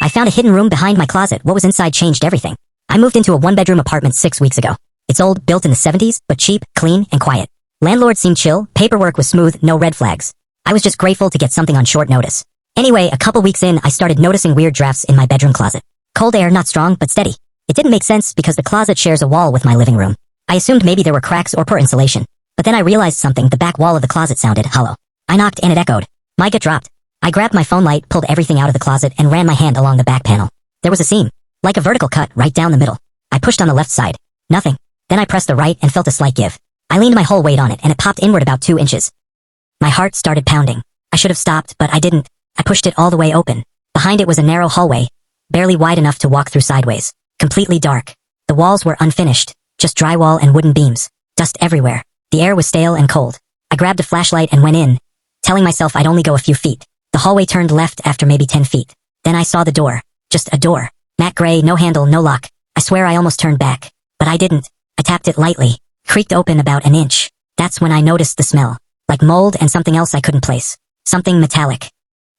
I found a hidden room behind my closet. What was inside changed everything. I moved into a one-bedroom apartment 6 weeks ago. It's old, built in the 70s, but cheap, clean, and quiet. Landlord seemed chill, paperwork was smooth, no red flags. I was just grateful to get something on short notice. Anyway, a couple weeks in, I started noticing weird drafts in my bedroom closet. Cold air, not strong, but steady. It didn't make sense because the closet shares a wall with my living room. I assumed maybe there were cracks or poor insulation. But then I realized something. The back wall of the closet sounded hollow. I knocked and it echoed. My gut dropped. I grabbed my phone light, pulled everything out of the closet, and ran my hand along the back panel. There was a seam, like a vertical cut right down the middle. I pushed on the left side. Nothing. Then I pressed the right and felt a slight give. I leaned my whole weight on it and it popped inward about 2 inches. My heart started pounding. I should have stopped, but I didn't. I pushed it all the way open. Behind it was a narrow hallway, barely wide enough to walk through sideways. Completely dark. The walls were unfinished, just drywall and wooden beams. Dust everywhere. The air was stale and cold. I grabbed a flashlight and went in, telling myself I'd only go a few feet. The hallway turned left after maybe 10 feet. Then I saw the door. Just a door. Matte gray, no handle, no lock. I swear I almost turned back. But I didn't. I tapped it lightly. Creaked open about an inch. That's when I noticed the smell. Like mold and something else I couldn't place. Something metallic.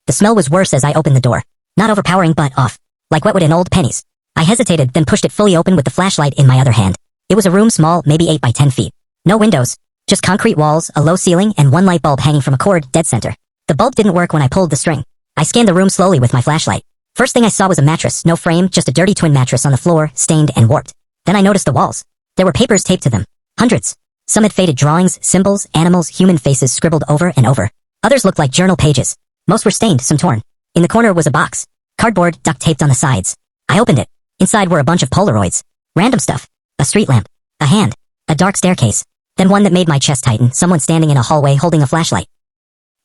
The smell was worse as I opened the door. Not overpowering, but off. Like wetwood and old pennies. I hesitated, then pushed it fully open with the flashlight in my other hand. It was a room small, maybe 8 by 10 feet. No windows. Just concrete walls, a low ceiling, and one light bulb hanging from a cord, dead center. The bulb didn't work when I pulled the string. I scanned the room slowly with my flashlight. First thing I saw was a mattress, no frame, just a dirty twin mattress on the floor, stained and warped. Then I noticed the walls. There were papers taped to them. Hundreds. Some had faded drawings, symbols, animals, human faces scribbled over and over. Others looked like journal pages. Most were stained, some torn. In the corner was a box. Cardboard, duct taped on the sides. I opened it. Inside were a bunch of Polaroids. Random stuff. A street lamp. A hand. A dark staircase. Then one that made my chest tighten, someone standing in a hallway holding a flashlight.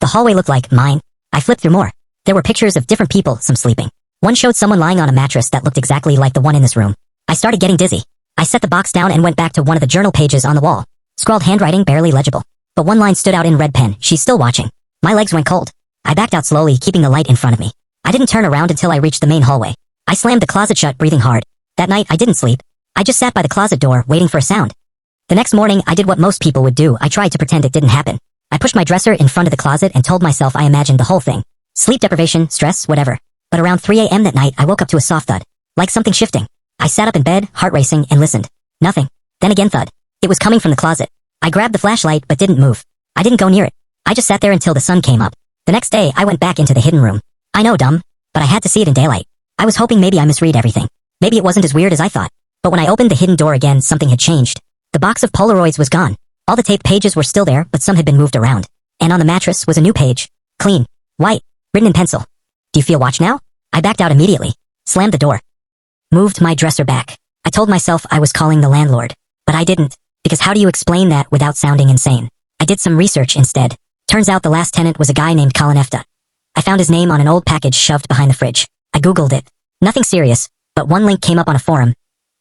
The hallway looked like mine. I flipped through more. There were pictures of different people, some sleeping. One showed someone lying on a mattress that looked exactly like the one in this room. I started getting dizzy. I set the box down and went back to one of the journal pages on the wall. Scrawled handwriting, barely legible. But one line stood out in red pen. She's still watching. My legs went cold. I backed out slowly, keeping the light in front of me. I didn't turn around until I reached the main hallway. I slammed the closet shut, breathing hard. That night, I didn't sleep. I just sat by the closet door, waiting for a sound. The next morning, I did what most people would do. I tried to pretend it didn't happen. I pushed my dresser in front of the closet and told myself I imagined the whole thing. Sleep deprivation, stress, whatever. But around 3 a.m. that night, I woke up to a soft thud. Like something shifting. I sat up in bed, heart racing, and listened. Nothing. Then again thud. It was coming from the closet. I grabbed the flashlight but didn't move. I didn't go near it. I just sat there until the sun came up. The next day, I went back into the hidden room. I know, dumb. But I had to see it in daylight. I was hoping maybe I misread everything. Maybe it wasn't as weird as I thought. But when I opened the hidden door again, something had changed. The box of Polaroids was gone. All the taped pages were still there, but some had been moved around. And on the mattress was a new page. Clean. White. Written in pencil. Do you feel watched now? I backed out immediately. Slammed the door. Moved my dresser back. I told myself I was calling the landlord. But I didn't. Because how do you explain that without sounding insane? I did some research instead. Turns out the last tenant was a guy named Colin Efta. I found his name on an old package shoved behind the fridge. I googled it. Nothing serious, but one link came up on a forum.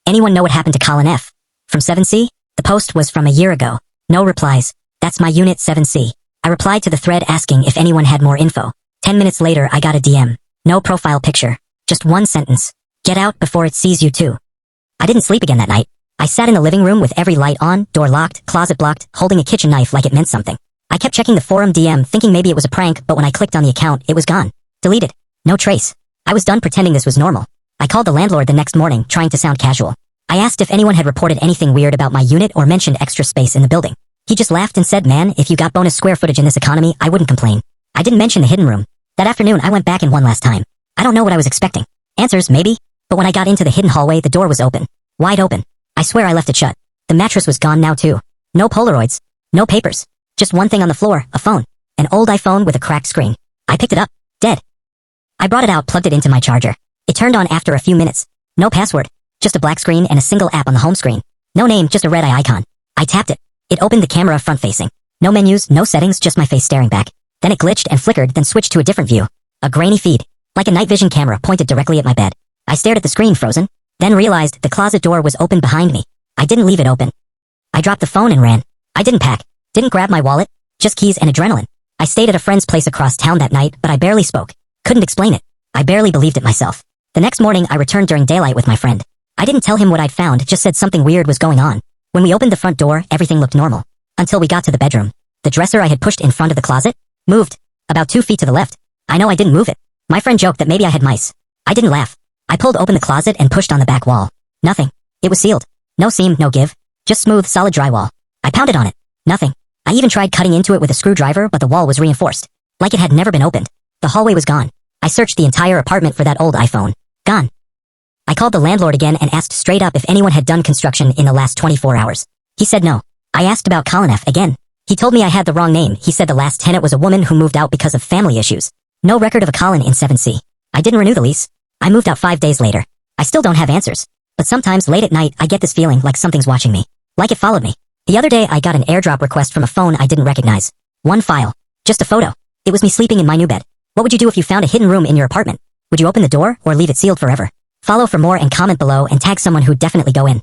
Anyone know what happened to Colin F? From 7C? The post was from a year ago. No replies. That's my unit 7C. I replied to the thread asking if anyone had more info. 10 minutes later, I got a DM. No profile picture. Just one sentence. Get out before it sees you too. I didn't sleep again that night. I sat in the living room with every light on, door locked, closet blocked, holding a kitchen knife like it meant something. I kept checking the forum DM, thinking maybe it was a prank, but when I clicked on the account, it was gone. Deleted. No trace. I was done pretending this was normal. I called the landlord the next morning, trying to sound casual. I asked if anyone had reported anything weird about my unit or mentioned extra space in the building. He just laughed and said, man, if you got bonus square footage in this economy, I wouldn't complain. I didn't mention the hidden room. That afternoon, I went back in one last time. I don't know what I was expecting. Answers, maybe? But when I got into the hidden hallway, the door was open. Wide open. I swear I left it shut. The mattress was gone now too. No Polaroids. No papers. Just one thing on the floor, a phone. An old iPhone with a cracked screen. I picked it up. Dead. I brought it out, plugged it into my charger. It turned on after a few minutes. No password. Just a black screen and a single app on the home screen. No name, just a red eye icon. I tapped it. It opened the camera front-facing. No menus, no settings, just my face staring back. Then it glitched and flickered, then switched to a different view. A grainy feed. Like a night vision camera pointed directly at my bed. I stared at the screen, frozen. Then realized the closet door was open behind me. I didn't leave it open. I dropped the phone and ran. I didn't pack. Didn't grab my wallet. Just keys and adrenaline. I stayed at a friend's place across town that night, but I barely spoke. Couldn't explain it. I barely believed it myself. The next morning, I returned during daylight with my friend. I didn't tell him what I'd found, just said something weird was going on. When we opened the front door, everything looked normal. Until we got to the bedroom. The dresser I had pushed in front of the closet moved. About 2 feet to the left. I know I didn't move it. My friend joked that maybe I had mice. I didn't laugh. I pulled open the closet and pushed on the back wall. Nothing. It was sealed. No seam, no give. Just smooth, solid drywall. I pounded on it. Nothing. I even tried cutting into it with a screwdriver, but the wall was reinforced. Like it had never been opened. The hallway was gone. I searched the entire apartment for that old iPhone. Gone. I called the landlord again and asked straight up if anyone had done construction in the last 24 hours. He said no. I asked about Colin F. again. He told me I had the wrong name. He said the last tenant was a woman who moved out because of family issues. No record of a Colin in 7C. I didn't renew the lease. I moved out 5 days later. I still don't have answers. But sometimes late at night I get this feeling like something's watching me. Like it followed me. The other day I got an airdrop request from a phone I didn't recognize. One file. Just a photo. It was me sleeping in my new bed. What would you do if you found a hidden room in your apartment? Would you open the door or leave it sealed forever? Follow for more and comment below and tag someone who'd definitely go in.